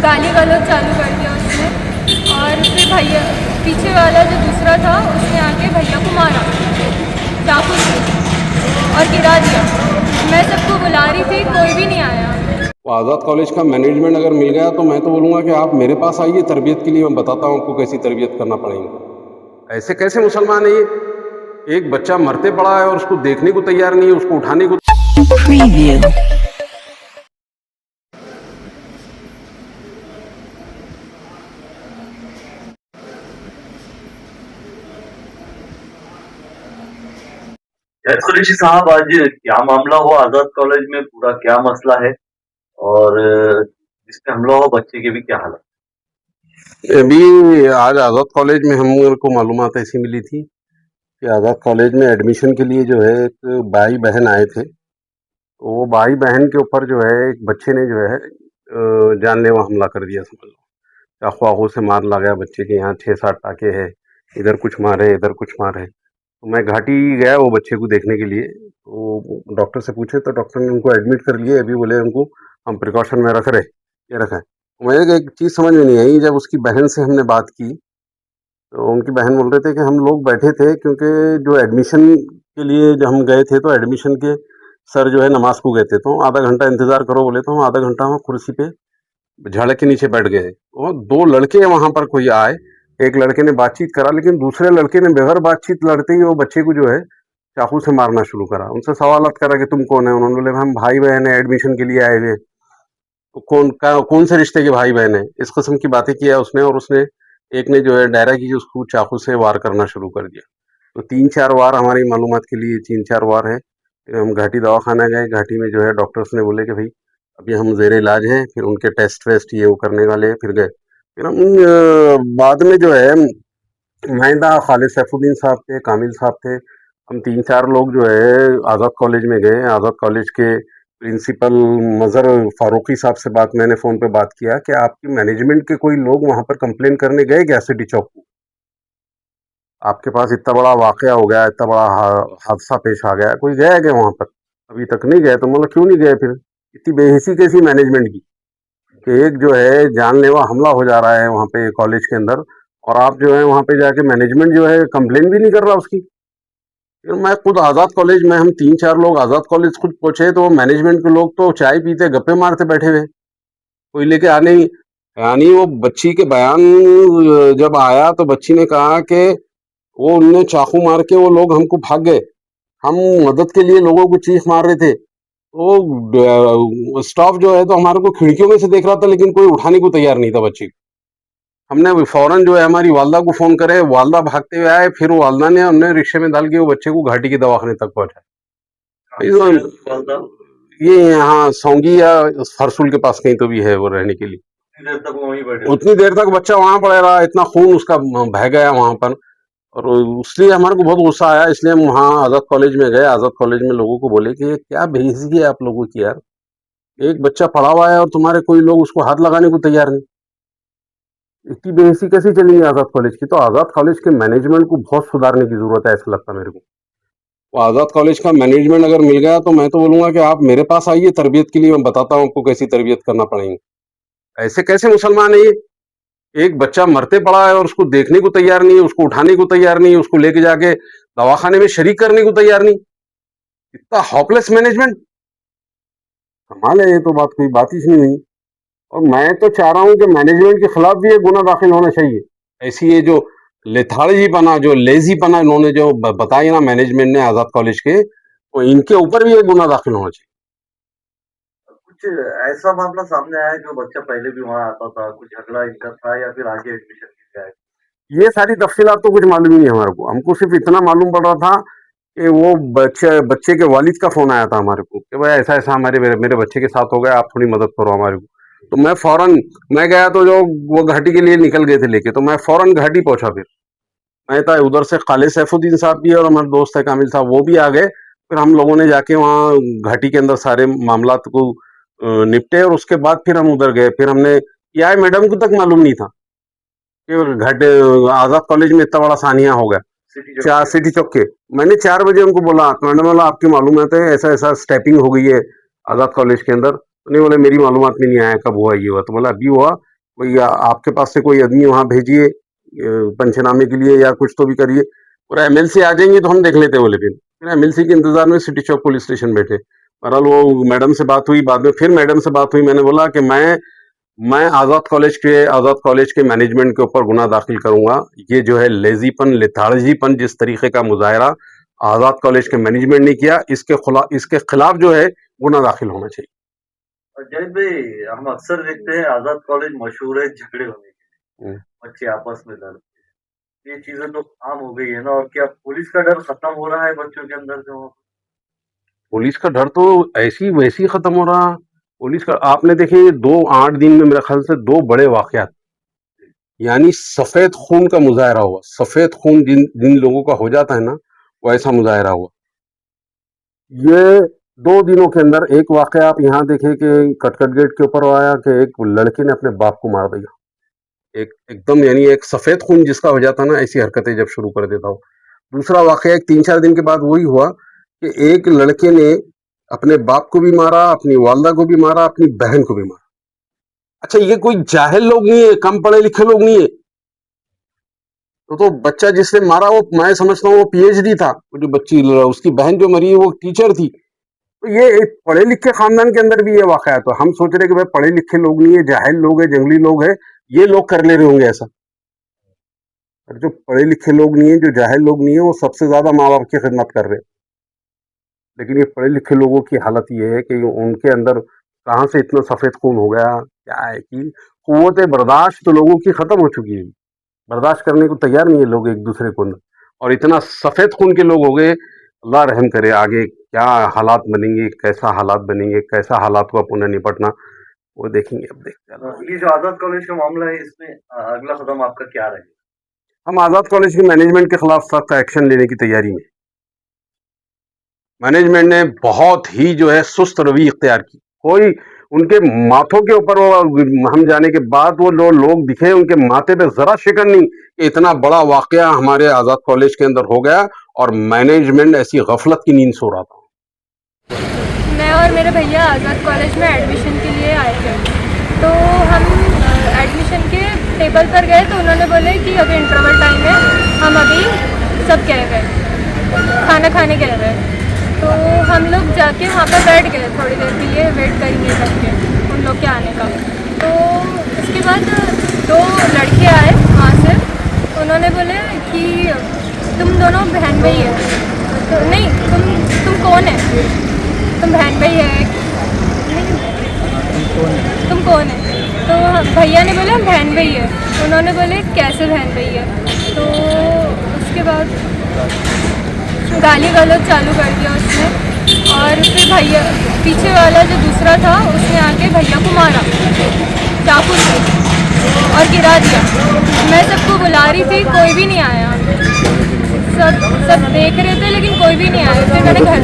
गाली गलौज चालू कर दिया उसने। और फिर भैया पीछे वाला जो दूसरा था उसने आके भैया को मारा चाकू से और गिरा दिया। मैं सबको बुला रही थी, कोई भी नहीं आया। आज़ाद कॉलेज का मैनेजमेंट अगर मिल गया तो मैं तो बोलूँगा कि आप मेरे पास आइए तरबियत के लिए, मैं बताता हूँ आपको कैसी तरबियत करना पड़ेगी। ऐसे कैसे मुसलमान है ये? एक बच्चा मरते पड़ा है और उसको देखने को तैयार नहीं है, उसको उठाने को। Preview. कुरैशी साहब, आज क्या मामला हुआ आजाद कॉलेज में? पूरा क्या मसला है और जिसपे हमला हुआ बच्चे के भी क्या हालत? अभी आज आज़ाद कॉलेज में हम को मालूमात ऐसी मिली थी कि आज़ाद कॉलेज में एडमिशन के लिए जो है एक भाई बहन आए थे। तो वो भाई बहन के ऊपर जो है एक बच्चे ने जो है जानलेवा हमला कर दिया, समझ लो। चाकू वाकू से मार लगा बच्चे के, यहाँ 6-7 टाके हैं, इधर कुछ मारे इधर कुछ मारे। तो मैं घाटी गया वो बच्चे को देखने के लिए, तो डॉक्टर से पूछे तो डॉक्टर ने उनको एडमिट कर लिए। अभी बोले उनको हम प्रिकॉशन में रख रहे, ये रखा है। तो मुझे एक चीज़ समझ में नहीं आई, जब उसकी बहन से हमने बात की तो उनकी बहन बोल रहे थे कि हम लोग बैठे थे, क्योंकि जो एडमिशन के लिए जब हम गए थे तो एडमिशन के सर जो है नमाज को गए थे, तो आधा घंटा इंतज़ार करो बोले, तो हम आधा घंटा वहाँ कुर्सी पे झाड़ के नीचे बैठ गए। और 2 लड़के वहाँ पर कोई आए, एक लड़के ने बातचीत करा, लेकिन दूसरे लड़के ने बगैर बातचीत लड़ते ही वो बच्चे को जो है चाकू से मारना शुरू करा। उनसे सवालात करा कि तुम कौन है? उन्होंने बोले हम भाई बहन है, एडमिशन के लिए आए हुए। तो कौन से रिश्ते के भाई बहन है? इस किस्म की बातें किया उसने, और उसने एक ने जो है डायरा की उसको चाकू से वार करना शुरू कर दिया। तो 3-4 वार, हमारी मालूमात के लिए 3-4 वार है। फिर हम घाटी दवाखाना गए, घाटी में जो है डॉक्टर्स ने बोले कि भाई अभी हम ज़ेरे इलाज हैं, फिर उनके टेस्ट वेस्ट ये वो करने वाले हैं। फिर गए, फिर हम बाद में जो है मैं था, खालिद सैफुद्दीन साहब थे, कामिल साहब थे, हम 3-4 लोग जो है आज़ाद कॉलेज में गए। आज़ाद कॉलेज के प्रिंसिपल मज़हर फारूकी साहब से मैंने फ़ोन पे बात किया कि आपकी मैनेजमेंट के कोई लोग वहाँ पर कंप्लेन करने गए क्या सिटी चौक को? आपके पास इतना बड़ा वाक़या हो गया, इतना बड़ा हादसा पेश आ गया, कोई गया क्या वहाँ पर? अभी तक नहीं गए। तो मतलब क्यों नहीं गए फिर? इतनी बेहिसी कैसी मैनेजमेंट की कि एक जो है जानलेवा हमला हो जा रहा है वहाँ पे कॉलेज के अंदर, और आप जो है वहाँ पे जाके मैनेजमेंट जो है कंप्लेन भी नहीं कर रहा उसकी। फिर मैं खुद आज़ाद कॉलेज में, हम 3-4 लोग आज़ाद कॉलेज खुद पहुंचे, तो मैनेजमेंट के लोग तो चाय पीते गप्पे मारते बैठे हुए, कोई लेके आने ही। यानी वो बच्ची के बयान जब आया तो बच्ची ने कहा कि वो उनने चाकू मार के वो लोग हमको भाग गए, हम मदद के लिए लोगों को चीख मार रहे थे। तो स्टाफ जो है तो हमारे को खिड़कियों में से देख रहा था, लेकिन कोई उठाने को तैयार नहीं था बच्ची को। हमने फौरन जो है हमारी वालदा को फोन करे, वालदा भागते हुए आए, फिर वालदा ने हमने रिक्शे में डाल के वो बच्चे को घाटी के दवाखाने तक पहुंचाया। ये यहाँ सौंगी या फरसुल के पास कहीं तो भी है वो रहने के लिए। उतनी देर तक बच्चा वहां पड़े रहा, इतना खून उसका बह गया वहां पर, और इसलिए हमारे को बहुत गुस्सा आया। इसलिए हम वहाँ आज़ाद कॉलेज में गए। आज़ाद कॉलेज में लोगों को बोले कि ये क्या बेइज्जती है आप लोगों की यार, एक बच्चा पड़ा हुआ है और तुम्हारे कोई लोग उसको हाथ लगाने को तैयार नहीं। इतनी बेइज्जती कैसे चलेगी आज़ाद कॉलेज की? तो आज़ाद कॉलेज के मैनेजमेंट को बहुत सुधारने की जरूरत है, ऐसा लगता है मेरे को। तो आज़ाद कॉलेज का मैनेजमेंट अगर मिल गया तो मैं तो बोलूँगा कि आप मेरे पास आइए तरबियत के लिए, मैं बताता हूँ आपको कैसी तरबियत करना पड़ेगी। ऐसे कैसे मुसलमान है ये? एक बच्चा मरते पड़ा है और उसको देखने को तैयार नहीं है, उसको उठाने को तैयार नहीं है, उसको लेके जाके दवाखाने में शरीक करने को तैयार नहीं। इतना हॉपलेस मैनेजमेंट, कमाल है। ये तो कोई बात ही नहीं हुई। और मैं तो चाह रहा हूँ कि मैनेजमेंट के खिलाफ भी ये गुना दाखिल होना चाहिए। ऐसी ये जो लेथार्जी पना, जो लेजी पना इन्होंने जो बताई ना मैनेजमेंट ने आज़ाद कॉलेज के, तो इनके ऊपर भी ये गुना दाखिल होना चाहिए। कुछ ऐसा मामला सामने आया जो बच्चा पहले भी वहां आता था, कुछ झगड़ा इनका था या फिर आगे एडमिशन के लिए आए? ये सारी तफसीलात तो कुछ मालूम ही नहीं है हमारे को। हमको सिर्फ इतना मालूम पड़ रहा था कि वो बच्चे के वालिद का फोन आया था हमारे को कि भाई ऐसा ऐसा मेरे बच्चे के साथ हो गया, आप थोड़ी मदद करो हमारे को। तो मैं गया, तो जो वो घाटी के लिए निकल गए थे लेके, तो मैं फौरन घाटी पहुंचा। फिर मैं था उधर से, खालिद सैफुद्दीन साहब भी और हमारे दोस्त है कामिल साहब, वो भी आ गए। फिर हम लोगों ने जाके वहाँ घाटी के अंदर सारे मामलात को निपटे, और उसके बाद फिर हम उधर गए। फिर हमने ये मैडम को तक मालूम नहीं था कि घाटे आज़ाद कॉलेज में इतना बड़ा सानिया हो गया। सिटी चौक के मैंने 4 बजे उनको बोला, तो मैंने बोला आपकी मालूमात है ऐसा ऐसा स्टेपिंग हो गई है आज़ाद कॉलेज के अंदर? तो नहीं, बोले मेरी मालूमात में नहीं आया कब हुआ ये हुआ। तो बोला अभी हुआ, भैया आपके पास से कोई आदमी वहाँ भेजिए पंचनामे के लिए या कुछ तो भी करिए, और एमएलसी आ जाएंगे तो हम देख लेते बोले। फिर एमएलसी के इंतजार में सिटी चौक पुलिस स्टेशन बैठे। बहरहाल वो मैडम से बात हुई, बाद में फिर मैडम से बात हुई। मैंने बोला कि मैं आज़ाद कॉलेज के मैनेजमेंट के ऊपर गुना दाखिल करूंगा। ये जो है लेजीपन, लेथार्जीपन जिस तरीके का मुजाहरा आज़ाद कॉलेज के मैनेजमेंट ने किया, इसके खिलाफ जो है गुना दाखिल होना चाहिए। और जय भाई, हम अक्सर देखते हैं आजाद कॉलेज मशहूर है झगड़े होने के लिए, बच्चे आपस में लड़ते हैं। ये चीजें तो आम हो गई है ना, और क्या पुलिस का डर खत्म हो रहा है बच्चों के अंदर जो? पुलिस का डर तो ऐसी वैसी खत्म हो रहा। पुलिस का आपने देखे 2-8 दिन में मेरे ख्याल से 2 बड़े वाकयात, यानी सफेद खून का मुजाहरा हुआ। सफेद खून जिन लोगों का हो जाता है ना, वो ऐसा मुजाहरा हुआ। ये 2 दिनों के अंदर एक वाकया आप यहाँ देखे कि कटकट गेट के ऊपर आया कि एक लड़के ने अपने बाप को मार दिया। एकदम यानी एक सफेद खून जिसका हो जाता ना, ऐसी हरकतें जब शुरू कर देता हो। दूसरा वाकया एक 3-4 दिन के बाद वही हुआ कि एक लड़के ने अपने बाप को भी मारा, अपनी वालदा को भी मारा, अपनी बहन को भी मारा। अच्छा, ये कोई जाहिल लोग नहीं है, कम पढ़े लिखे लोग नहीं है। तो बच्चा जिसने मारा वो मैं समझता हूँ वो पीएचडी था। वो जो बच्ची, उसकी बहन जो मरी है वो टीचर थी। तो ये एक पढ़े लिखे खानदान के अंदर भी ये वाकया है। तो हम सोच रहे कि भाई पढ़े लिखे लोग नहीं है, जाहिल लोग है, जंगली लोग है, ये लोग कर ले रहे होंगे ऐसा। और जो पढ़े लिखे लोग नहीं है, जो जाहिल लोग नहीं है, वो सबसे ज्यादा माँ बाप की खिदमत कर रहे हैं। लेकिन ये पढ़े लिखे लोगों की हालत ये है कि उनके अंदर कहाँ से इतना सफेद खून हो गया, क्या है कि कुव्वत बर्दाश्त तो लोगों की खत्म हो चुकी है। बर्दाश्त करने को तैयार नहीं है लोग एक दूसरे को, और इतना सफेद खून के लोग हो गए। अल्लाह रहम करे, आगे क्या हालात बनेंगे, कैसा हालात बनेंगे, कैसा हालात को पुनः निपटना, वो देखेंगे। अब देखते हैं। ये जो आजाद कॉलेज का मामला है, इसमें अगला कदम आपका क्या रहेगा? हम आज़ाद कॉलेज की मैनेजमेंट के खिलाफ सख्त एक्शन लेने की तैयारी में। मैनेजमेंट ने बहुत ही जो है सुस्त रवि इख्तियार की। कोई उनके माथों के ऊपर हम जाने के बाद वो लोग दिखे, उनके माथे पे जरा शिकन नहीं कि इतना बड़ा वाकया हमारे आज़ाद कॉलेज के अंदर हो गया और मैनेजमेंट ऐसी गफलत की नींद सो रहा था। मैं और मेरे भैया आज़ाद कॉलेज में एडमिशन के लिए आए थे। तो हम एडमिशन के टेबल पर गए तो उन्होंने बोले कि अभी इंटरवल टाइम है, हम अभी सब कह गए खाना खाने गए हुए। तो हम लोग जाके वहाँ पर बैठ गए, थोड़ी देर के लिए वेट करेंगे करके उन लोग के आने का। तो उसके बाद 2 लड़के आए वहाँ से। उन्होंने बोले कि तुम दोनों बहन भाई है। तो नहीं, तुम कौन है? तुम बहन भाई है? नहीं, तुम कौन है? तो भैया ने बोला बहन भाई है। उन्होंने बोले कैसे बहन भाई है? तो उसके बाद गाली गलौज चालू कर दिया उसने। और फिर भैया, पीछे वाला जो दूसरा था, उसने आके भैया को मारा चाकू से और गिरा दिया। मैं सबको बुला रही थी, कोई भी नहीं आया। सब देख रहे थे लेकिन कोई भी नहीं आया। फिर मैंने घर